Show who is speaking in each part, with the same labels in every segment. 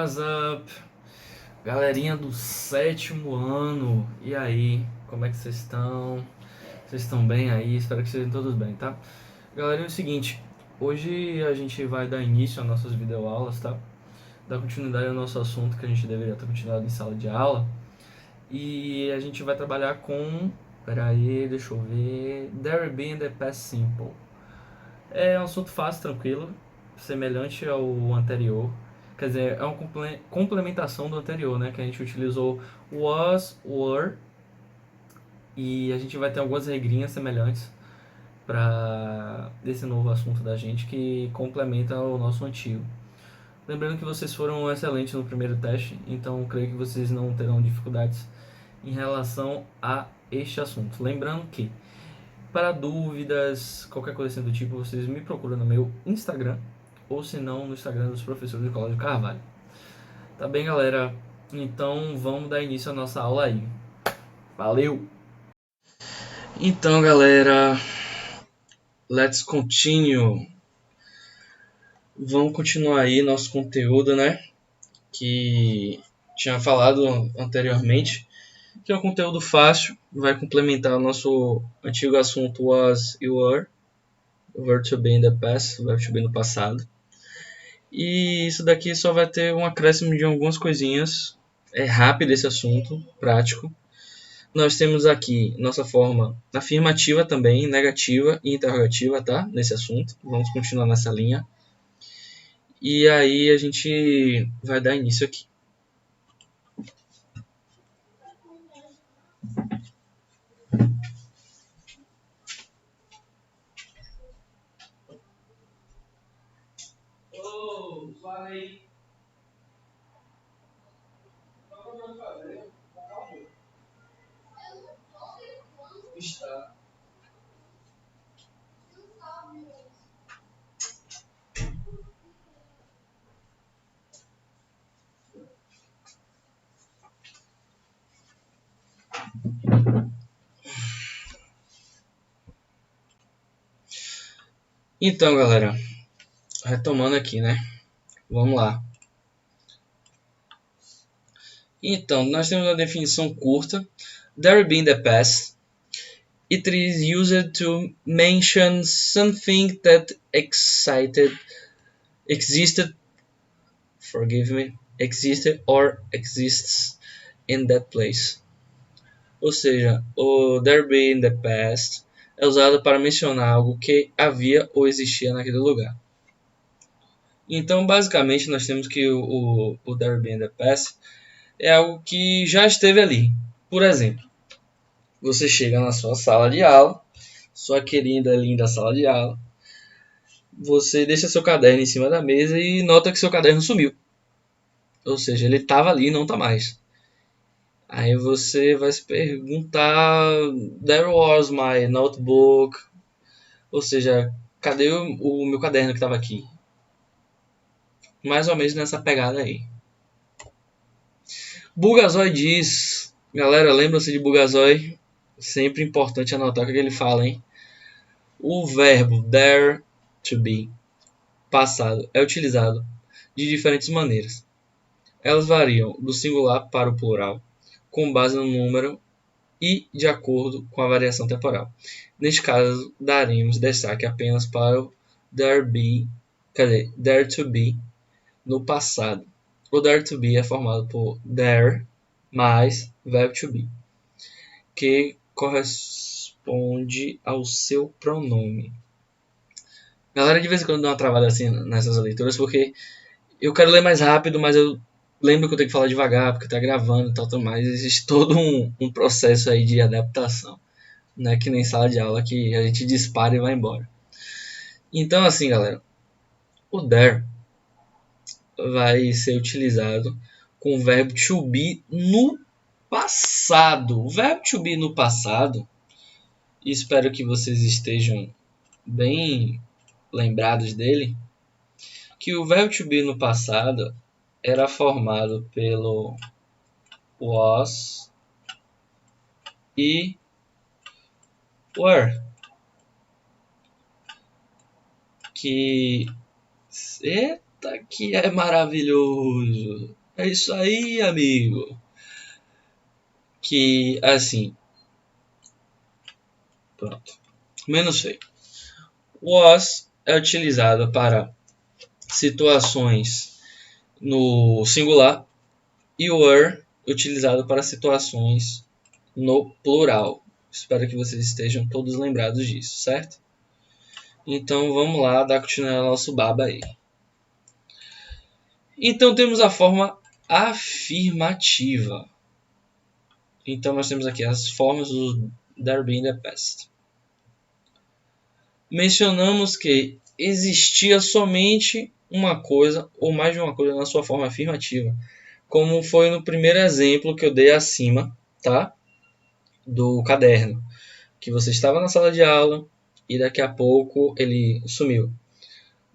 Speaker 1: What's up? Galerinha do sétimo ano, e aí? Como é que vocês estão? Vocês estão bem aí? Espero que estejam todos bem, tá? Galerinha, é o seguinte, hoje a gente vai dar início às nossas videoaulas, tá? Dar continuidade ao nosso assunto que a gente deveria ter continuado em sala de aula. E a gente vai trabalhar com... Pera aí, deixa eu ver... There be in the past simple. É um assunto fácil, tranquilo, semelhante ao anterior. Quer dizer, é uma complementação do anterior, né? Que a gente utilizou was, were, e a gente vai ter algumas regrinhas semelhantes para esse novo assunto da gente que complementa o nosso antigo. Lembrando que vocês foram excelentes no primeiro teste, então creio que vocês não terão dificuldades em relação a este assunto. Lembrando que, para dúvidas, qualquer coisa assim do tipo, vocês me procuram no meu Instagram, ou se não, no Instagram dos professores do Colégio Carvalho. Tá bem, galera? Então vamos dar início à nossa aula aí. Valeu! Então, galera, let's continue. Vamos continuar aí nosso conteúdo, né? Que tinha falado anteriormente, que é um conteúdo fácil, vai complementar o nosso antigo assunto was e were, verb to be in the past, verb to be no passado. E isso daqui só vai ter um acréscimo de algumas coisinhas. É rápido esse assunto, prático. Nós temos aqui nossa forma afirmativa também, negativa e interrogativa, tá? Nesse assunto. Vamos continuar nessa linha. E aí a gente vai dar início aqui. Ô, fala aí. Está. Então, galera, retomando aqui, né? Vamos lá. Então, nós temos uma definição curta. There be in the past. It is used to mention something that existed, existed or exists in that place. Ou seja, o there be in the past é usado para mencionar algo que havia ou existia naquele lugar. Então, basicamente, nós temos que o there be in the past é algo que já esteve ali. Por exemplo, você chega na sua sala de aula, sua querida, linda sala de aula, você deixa seu caderno em cima da mesa e nota que seu caderno sumiu. Ou seja, ele estava ali e não está mais. Aí você vai se perguntar, there was my notebook, ou seja, cadê o meu caderno que estava aqui? Mais ou menos nessa pegada aí. Bugazói diz, galera, lembra-se de Bugazói? Sempre importante anotar o que ele fala, hein? O verbo there to be, passado, é utilizado de diferentes maneiras. Elas variam do singular para o plural, com base no número e de acordo com a variação temporal. Neste caso, daremos destaque apenas para o there to be no passado. O there to be é formado por there mais verb to be, que corresponde ao seu pronome. Galera, de vez em quando dá uma travada assim nessas leituras, porque eu quero ler mais rápido, mas eu lembro que eu tenho que falar devagar, porque tá gravando e tal, tudo mais. Existe todo um processo aí de adaptação. Não é que nem sala de aula que a gente dispara e vai embora. Então, assim, galera, o there vai ser utilizado com o verbo to be no passado. O verbo to be no passado, e espero que vocês estejam bem lembrados dele, que o verbo to be no passado era formado pelo was e were, que eita, que é maravilhoso.
Speaker 2: É isso aí, amigo. Que, assim, pronto. Menos feio. Was é utilizado para situações no singular e were utilizado para situações no plural. Espero que vocês estejam todos lembrados disso, certo? Então vamos lá dar continuidade ao nosso baba aí. Então temos a forma afirmativa. Então nós temos aqui as formas do there be in the past. Mencionamos que existia somente uma coisa ou mais de uma coisa na sua forma afirmativa, como foi no primeiro exemplo que eu dei acima, tá? Do caderno, que você estava na sala de aula e daqui a pouco ele sumiu.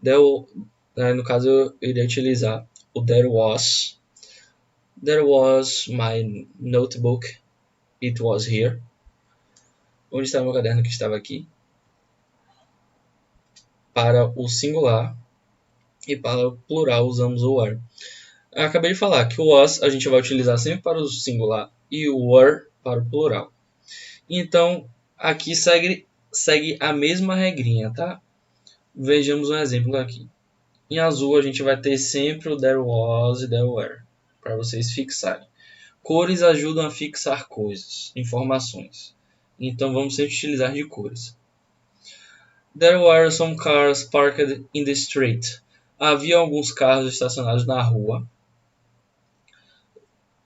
Speaker 2: No caso eu iria utilizar o there was. There was my notebook. It was here. Onde está meu caderno que estava aqui? Para o singular e para o plural usamos o were. Eu acabei de falar que o was a gente vai utilizar sempre para o singular e o were para o plural. Então, aqui segue a mesma regrinha, tá? Vejamos um exemplo aqui. Em azul a gente vai ter sempre o there was e there were, para vocês fixarem. Cores ajudam a fixar coisas, informações. Então vamos sempre utilizar de cores. There were some cars parked in the street. Havia alguns carros estacionados na rua.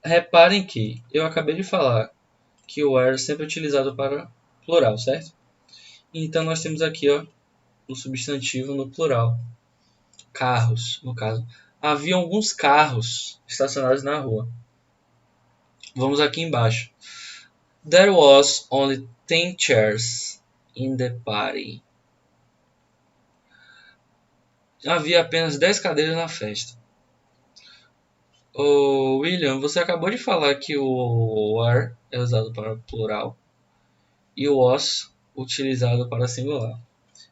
Speaker 2: Reparem que eu acabei de falar que o were sempre é utilizado para plural, certo? Então nós temos aqui o substantivo no plural. Carros, no caso. Havia alguns carros estacionados na rua. Vamos aqui embaixo. There was only 10 chairs in the party. Havia apenas 10 cadeiras na festa. Ô, William, você acabou de falar que o were é usado para plural e o was utilizado para singular.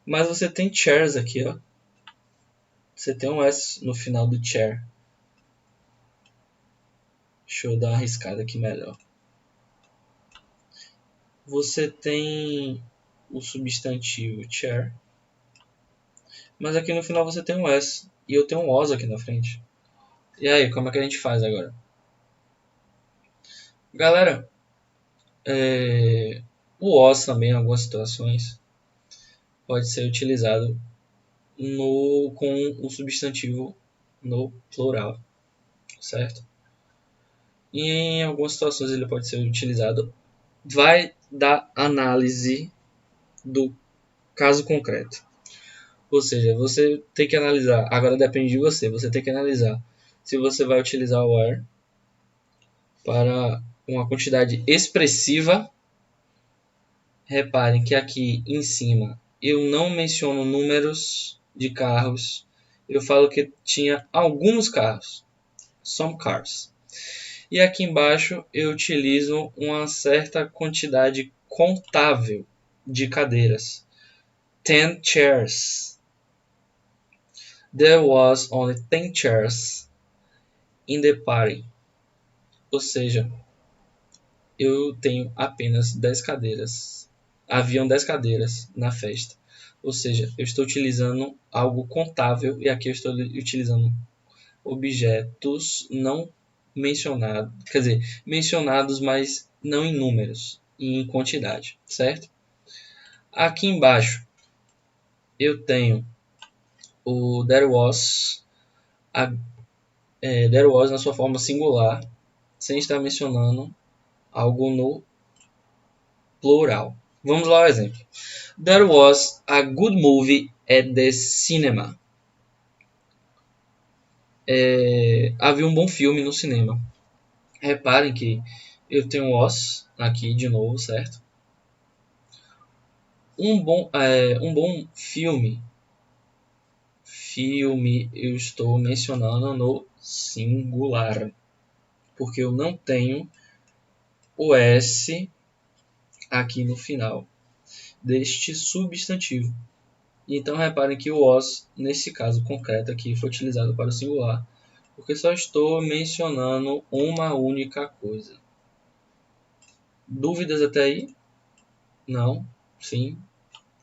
Speaker 2: Mas você tem chairs aqui, ó. Você tem um S no final do chair. Deixa eu dar uma arriscada aqui melhor. Você tem o substantivo chair, mas aqui no final você tem um S e eu tenho um was aqui na frente. E aí, como é que a gente faz agora? Galera, o was também em algumas situações pode ser utilizado com o substantivo no plural, certo? E em algumas situações ele pode ser utilizado. Vai da análise do caso concreto. Ou seja, você tem que analisar, agora depende de você, você tem que analisar se você vai utilizar o where para uma quantidade expressiva. Reparem que aqui em cima eu não menciono números de carros, eu falo que tinha alguns carros, some cars. E aqui embaixo eu utilizo uma certa quantidade contável de cadeiras. 10 chairs. There was only 10 chairs in the party. Ou seja, eu tenho apenas 10 cadeiras. Haviam 10 cadeiras na festa. Ou seja, eu estou utilizando algo contável e aqui eu estou utilizando objetos não mencionados, quer dizer, mencionados, mas não em números, e em quantidade, certo? Aqui embaixo eu tenho o there was, there was na sua forma singular, sem estar mencionando algo no plural. Vamos lá ao exemplo. There was a good movie at the cinema. Havia um bom filme no cinema. Reparem que eu tenho was aqui de novo, certo? Um bom filme. Filme eu estou mencionando no singular. Porque eu não tenho o S aqui no final deste substantivo. Então reparem que o was, nesse caso concreto aqui, foi utilizado para o singular, porque só estou mencionando uma única coisa. Dúvidas até aí? Não? Sim?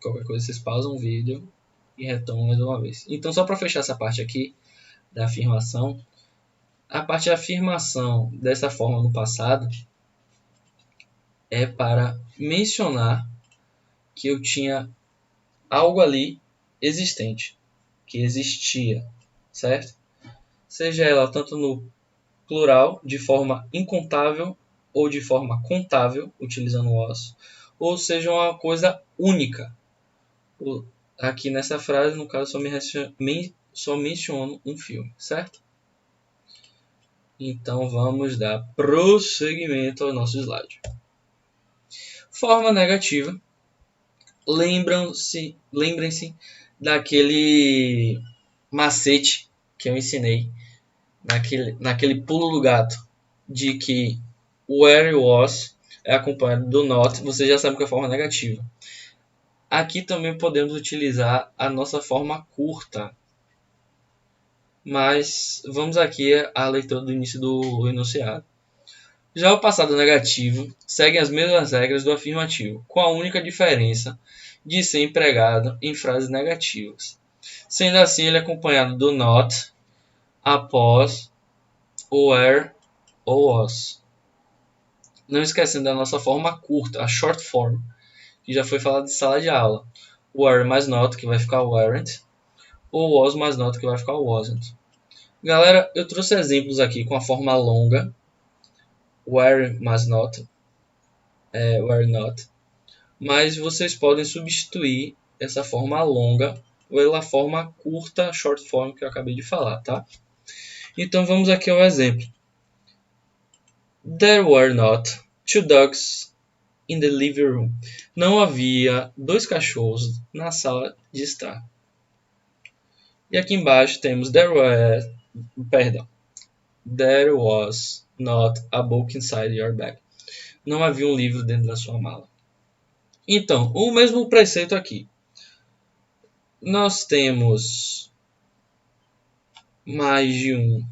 Speaker 2: Qualquer coisa vocês pausam o vídeo e retomam mais uma vez. Então, só para fechar essa parte aqui da afirmação, a parte de afirmação dessa forma no passado é para mencionar que eu tinha algo ali existente, que existia, certo? Seja ela tanto no plural, de forma incontável, ou de forma contável, utilizando o was, ou seja uma coisa única. Aqui nessa frase, no caso, só menciono um filme, certo? Então vamos dar prosseguimento ao nosso slide. Forma negativa. Lembrem-se daquele macete que eu ensinei, naquele pulo do gato, de que o where was é acompanhado do not, você já sabe que é a forma negativa. Aqui também podemos utilizar a nossa forma curta, mas vamos aqui à leitura do início do enunciado. Já o passado negativo segue as mesmas regras do afirmativo, com a única diferença de ser empregado em frases negativas. Sendo assim, ele é acompanhado do not após o were ou was. Não esquecendo da nossa forma curta, a short form, que já foi falado de sala de aula. Were mais not, que vai ficar weren't, ou was mais not, que vai ficar wasn't. Galera, eu trouxe exemplos aqui com a forma longa, were mais not, were not, mas vocês podem substituir essa forma longa pela forma curta, short form, que eu acabei de falar, tá? Então vamos aqui ao exemplo. There were not 2 dogs in the living room. Não havia 2 cachorros na sala de estar. E aqui embaixo temos there was not a book inside your bag. Não havia um livro dentro da sua mala. Então, o mesmo preceito aqui. Nós temos mais de um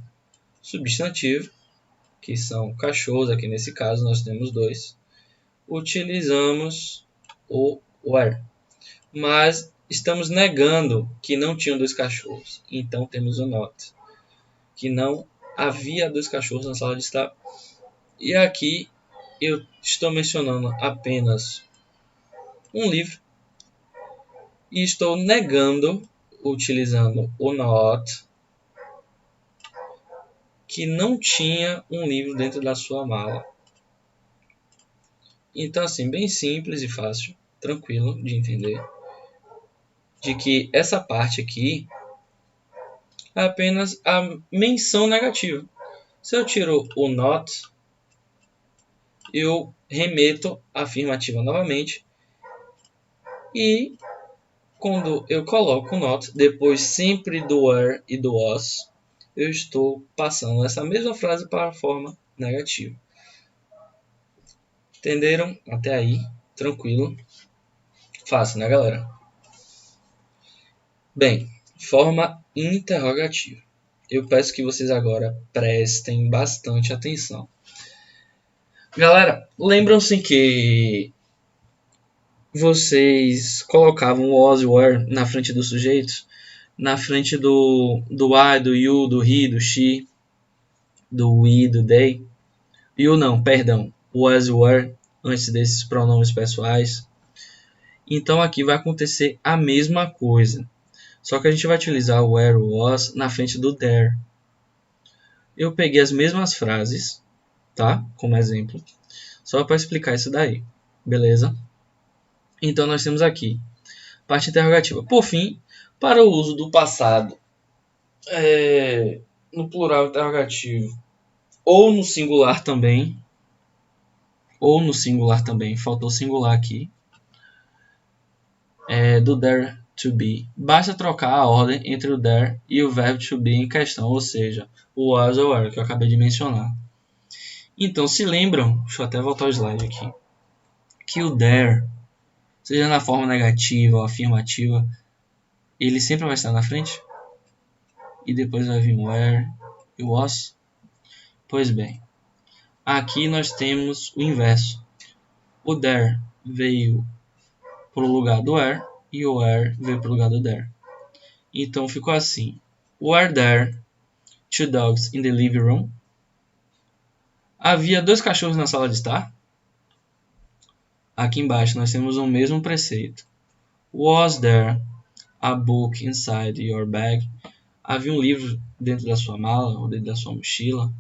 Speaker 2: substantivo, que são cachorros, aqui nesse caso nós temos 2. Utilizamos o were, mas estamos negando que não tinham 2 cachorros, então temos o not, que não havia 2 cachorros na sala de estar. E aqui eu estou mencionando apenas um livro e estou negando, utilizando o not, que não tinha um livro dentro da sua mala. Então, assim, bem simples e fácil, tranquilo de entender, de que essa parte aqui é apenas a menção negativa. Se eu tiro o not, eu remeto a afirmativa novamente, e quando eu coloco o not, depois sempre do were e do was, eu estou passando essa mesma frase para a forma negativa. Entenderam? Até aí, tranquilo. Fácil, né, galera? Bem, forma interrogativa. Eu peço que vocês agora prestem bastante atenção. Galera, lembram-se que vocês colocavam o was e were na frente dos sujeitos? Na frente do I, do you, do he, do she, do we, do they. You não, perdão. Was e were antes desses pronomes pessoais. Então aqui vai acontecer a mesma coisa. Só que a gente vai utilizar o were ou was na frente do there. Eu peguei as mesmas frases, tá? Como exemplo. Só para explicar isso daí. Beleza? Então nós temos aqui parte interrogativa. Por fim, para o uso do passado no plural interrogativo ou no singular também, faltou singular aqui, do there to be, basta trocar a ordem entre o there e o verbo to be em questão, ou seja, o was ou were, que eu acabei de mencionar. Então, se lembram, deixa eu até voltar o slide aqui, que o there, seja na forma negativa ou afirmativa, ele sempre vai estar na frente, e depois vai vir where e was? Pois bem, aqui nós temos o inverso. O there veio para o lugar do were e o were veio para o lugar do there. Então ficou assim: Were there two dogs in the living room? Havia dois cachorros na sala de estar? Aqui embaixo nós temos o mesmo preceito. Was there a book inside your bag? Havia um livro dentro da sua mala ou dentro da sua mochila?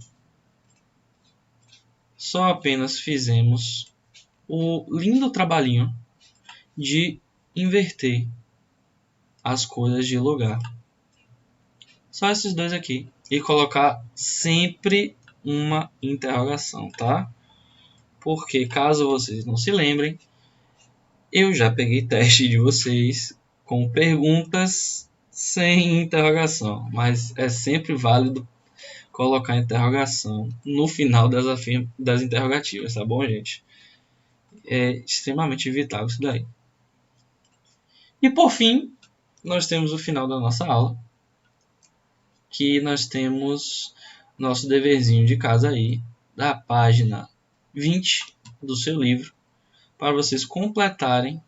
Speaker 2: Só apenas fizemos o lindo trabalhinho de inverter as coisas de lugar. Só esses dois aqui. E colocar sempre uma interrogação, tá? Porque caso vocês não se lembrem, eu já peguei teste de vocês com perguntas sem interrogação. Mas é sempre válido colocar interrogação no final das interrogativas, tá bom, gente? É extremamente vital isso daí. E por fim, nós temos o final da nossa aula, que nós temos nosso deverzinho de casa aí, da página 20 do seu livro, para vocês completarem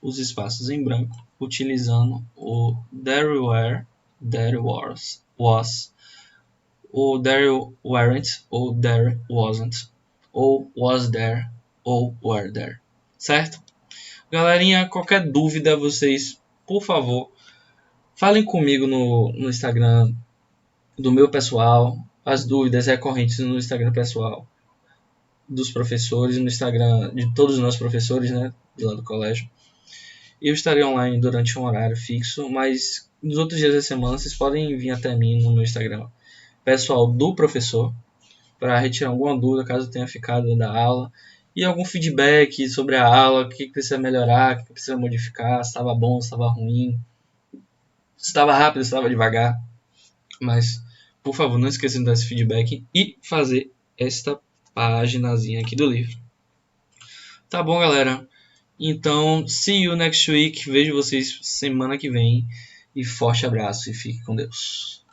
Speaker 2: os espaços em branco, utilizando o there were, there was, ou there weren't, ou there wasn't, ou was there, ou were there, certo? Galerinha, qualquer dúvida, vocês, por favor, falem comigo no Instagram do meu pessoal, as dúvidas recorrentes no Instagram pessoal dos professores, no Instagram de todos os nossos professores, né, de lá do colégio. Eu estarei online durante um horário fixo, mas nos outros dias da semana vocês podem vir até mim no meu Instagram pessoal do professor para retirar alguma dúvida caso tenha ficado da aula e algum feedback sobre a aula, o que precisa melhorar, o que precisa modificar, se estava bom, se estava ruim, se estava rápido, se estava devagar. Mas, por favor, não esqueçam de dar esse feedback e fazer esta paginazinha aqui do livro. Tá bom, galera? Então, see you next week. Vejo vocês semana que vem. E forte abraço e fique com Deus.